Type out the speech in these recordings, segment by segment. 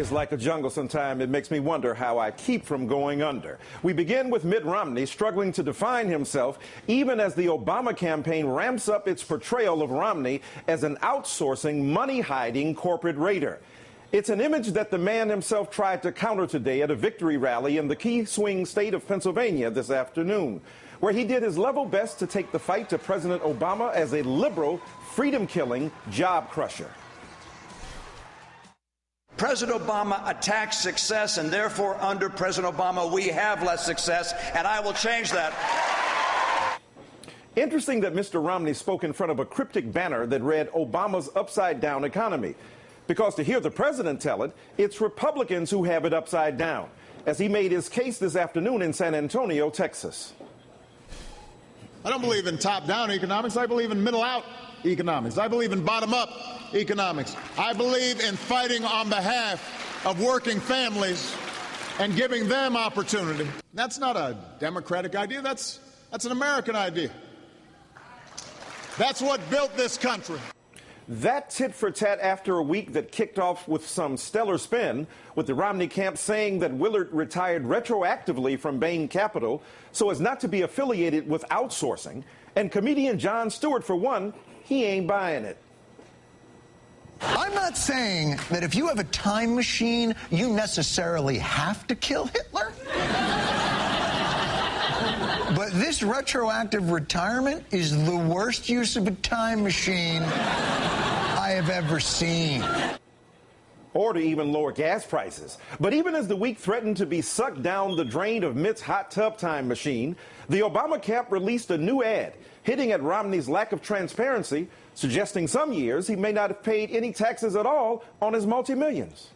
It's like a jungle sometimes. It makes me wonder how I keep from going under. We begin with Mitt Romney struggling to define himself, even as the Obama campaign ramps up its portrayal of Romney as an outsourcing, money-hiding corporate raider. It's an image that the man himself tried to counter today at a victory rally in the key swing state of Pennsylvania this afternoon, where he did his level best to take the fight to President Obama as a liberal, freedom-killing job crusher. President Obama attacks success, and therefore, under President Obama, we have less success, and I will change that. Interesting that Mr. Romney spoke in front of a cryptic banner that read Obama's upside-down economy. Because to hear the president tell it, it's Republicans who have it upside down, as he made his case this afternoon in San Antonio, Texas. I don't believe in top-down economics. I believe in middle-out economics. I believe in bottom-up economics. I believe in fighting on behalf of working families and giving them opportunity. That's not a democratic idea. That's an American idea. That's what built this country. That tit for tat after a week that kicked off with some stellar spin, with the Romney camp saying that Willard retired retroactively from Bain Capital so as not to be affiliated with outsourcing, and comedian Jon Stewart, for one, he ain't buying it. I'm not saying that if you have a time machine, you necessarily have to kill Hitler. But this retroactive retirement is the worst use of a time machine I have ever seen. Or to even lower gas prices. But even as the week threatened to be sucked down the drain of Mitt's hot tub time machine, the Obama camp released a new ad hitting at Romney's lack of transparency, suggesting some years he may not have paid any taxes at all on his multi-millions.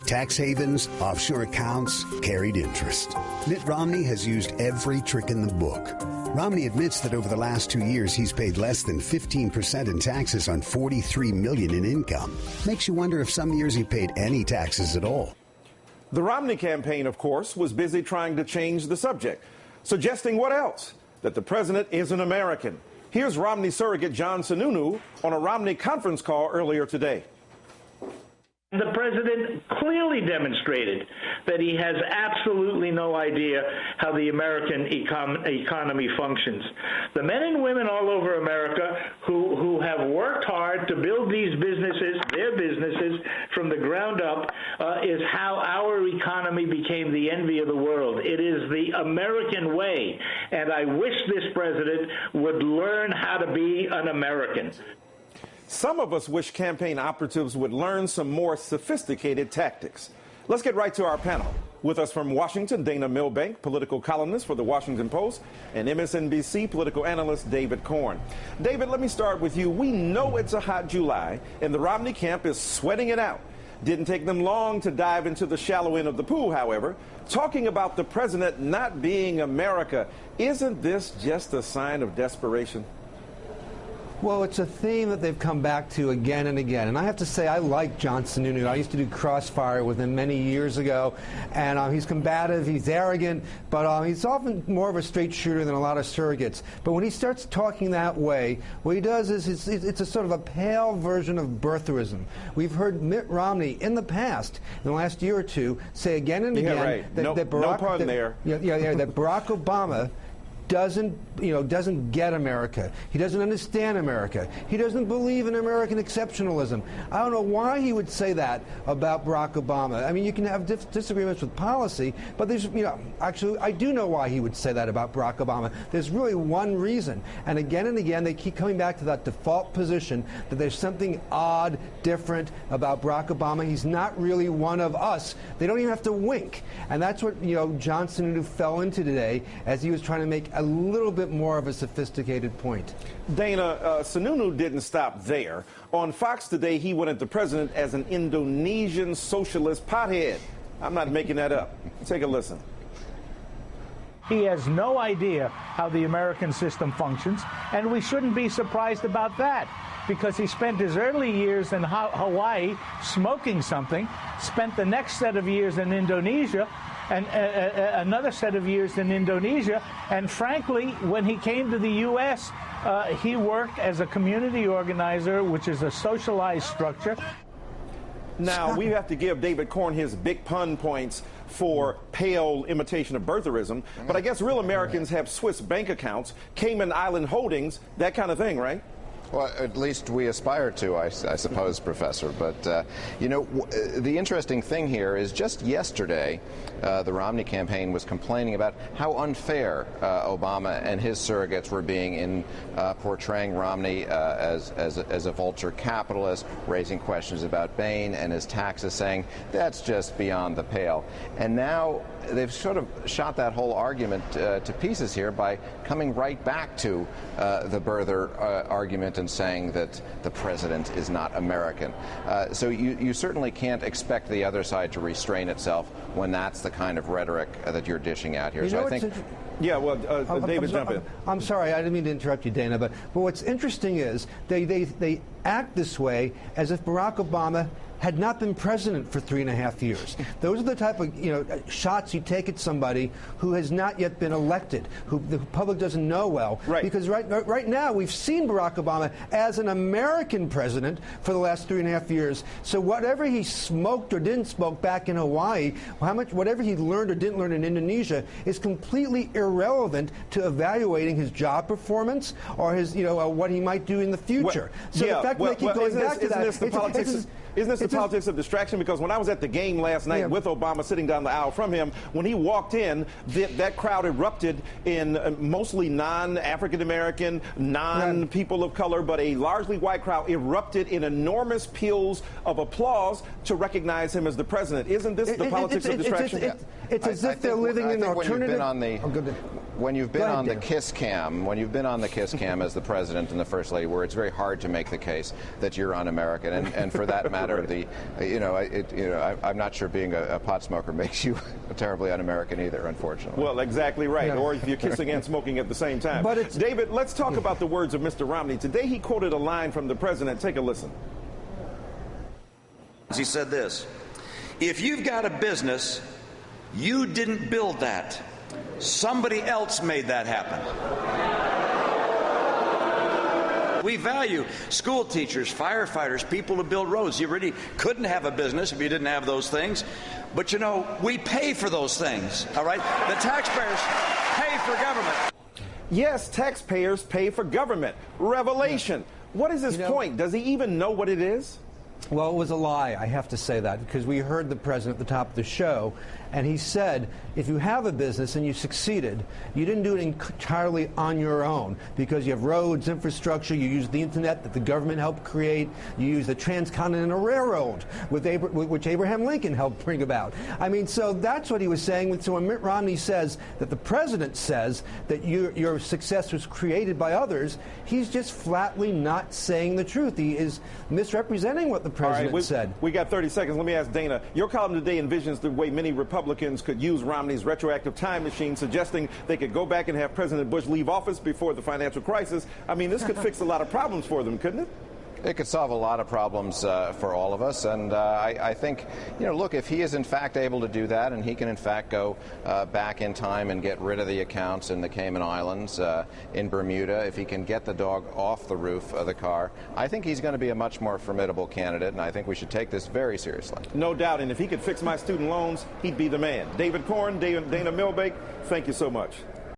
Tax havens, offshore accounts, carried interest. Mitt Romney has used every trick in the book. Romney admits that over the last 2 years, he's paid less than 15% in taxes on $43 million in income. Makes you wonder if some years he paid any taxes at all. The Romney campaign, of course, was busy trying to change the subject, suggesting what else? That the president is an American. Here's Romney surrogate John Sununu on a Romney conference call earlier today. The president clearly demonstrated that he has absolutely no idea how the American economy functions. The men and women all over America who have worked hard to build these businesses, their businesses, from the ground up, is how our economy became the envy of the world. It is the American way, and I wish this president would learn how to be an American. Some of us wish campaign operatives would learn some more sophisticated tactics. Let's get right to our panel. With us from Washington, Dana Milbank, political columnist for The Washington Post, and MSNBC political analyst David Corn. David, let me start with you. We know it's a hot July, and the Romney camp is sweating it out. Didn't take them long to dive into the shallow end of the pool, however. Talking about the president not being America, isn't this just a sign of desperation? Well, it's a theme that they've come back to again and again. And I have to say, I like Jon Sununu. I used to do Crossfire with him many years ago. And he's combative, he's arrogant, but he's often more of a straight shooter than a lot of surrogates. But when he starts talking that way, what he does is it's a sort of a pale version of birtherism. We've heard Mitt Romney in the past, in the last year or two, say again and again that Barack Obama doesn't get America. He doesn't understand America. He doesn't believe in American exceptionalism. I don't know why he would say that about Barack Obama. I mean, you can have disagreements with policy, but there's, actually, I do know why he would say that about Barack Obama. There's really one reason. And again, they keep coming back to that default position that there's something odd, different about Barack Obama. He's not really one of us. They don't even have to wink. And that's what, Jon Sununu fell into today as he was trying to make a little bit more of a sophisticated point. Dana, Sununu didn't stop there. On Fox today, he went at the president as an Indonesian socialist pothead. I'm not making that up. Take a listen. He has no idea how the American system functions, and we shouldn't be surprised about that, because he spent his early years in Hawaii smoking something, spent the next set of years in Indonesia, and another set of years in Indonesia. And frankly, when he came to the U.S., he worked as a community organizer, which is a socialized structure. Now, we have to give David Corn his big pun points for pale imitation of birtherism, but I guess real Americans have Swiss bank accounts, Cayman Island holdings, that kind of thing, right? Well, at least we aspire to, I suppose, Professor. But, you know, the interesting thing here is just yesterday, the Romney campaign was complaining about how unfair Obama and his surrogates were being in portraying Romney as a vulture capitalist, raising questions about Bain and his taxes, saying that's just beyond the pale. And now they've sort of shot that whole argument to pieces here by coming right back to the birther argument and saying that the president is not American. So you certainly can't expect the other side to restrain itself when that's the kind of rhetoric that you're dishing out here. You know, so I think. Yeah, well, David, jump in. I'm sorry, I didn't mean to interrupt you, Dana, but what's interesting is they act this way as if Barack Obama had not been president for 3.5 years. Those are the type of shots you take at somebody who has not yet been elected, who the public doesn't know well. Right. Because right now we've seen Barack Obama as an American president for the last 3.5 years. So whatever he smoked or didn't smoke back in Hawaii, whatever he learned or didn't learn in Indonesia is completely irrelevant to evaluating his job performance or his what he might do in the future. The fact that they keep going back to that. Isn't this the politics of distraction? Because when I was at the game last night with Obama sitting down the aisle from him, when he walked in, that crowd erupted in mostly non-African American, non-people of color, but a largely white crowd erupted in enormous peals of applause to recognize him as the president. Isn't this the politics of distraction? It's as if they're living in an alternative. When you've been on the kiss cam as the president and the first lady, where it's very hard to make the case that you're un-American, and for that matter, I'm not sure being a pot smoker makes you terribly un-American either, unfortunately. Well, exactly right. Or if you're kissing and smoking at the same time. David, let's talk about the words of Mr. Romney. Today he quoted a line from the president. Take a listen. He said this: "If you've got a business, you didn't build that. Somebody else made that happen." We value school teachers, firefighters, people who build roads. You really couldn't have a business if you didn't have those things. But, we pay for those things, all right? The taxpayers pay for government. Yes, taxpayers pay for government. Revelation. What is his point? Does he even know what it is? Well, it was a lie, I have to say that, because we heard the president at the top of the show, and he said, if you have a business and you succeeded, you didn't do it entirely on your own, because you have roads, infrastructure, you use the internet that the government helped create, you use the transcontinental railroad, which Abraham Lincoln helped bring about. I mean, so that's what he was saying. So when Mitt Romney says that the president says that your success was created by others, he's just flatly not saying the truth. He is misrepresenting what the president said. We got 30 seconds. Let me ask Dana. Your column today envisions the way many Republicans could use Romney's retroactive time machine, suggesting they could go back and have President Bush leave office before the financial crisis. I mean, this could fix a lot of problems for them, couldn't it? It could solve a lot of problems for all of us, and I think, look, if he is in fact able to do that, and he can in fact go back in time and get rid of the accounts in the Cayman Islands, in Bermuda, if he can get the dog off the roof of the car, I think he's going to be a much more formidable candidate, and I think we should take this very seriously. No doubt, and if he could fix my student loans, he'd be the man. David Corn, Dana Milbank, thank you so much.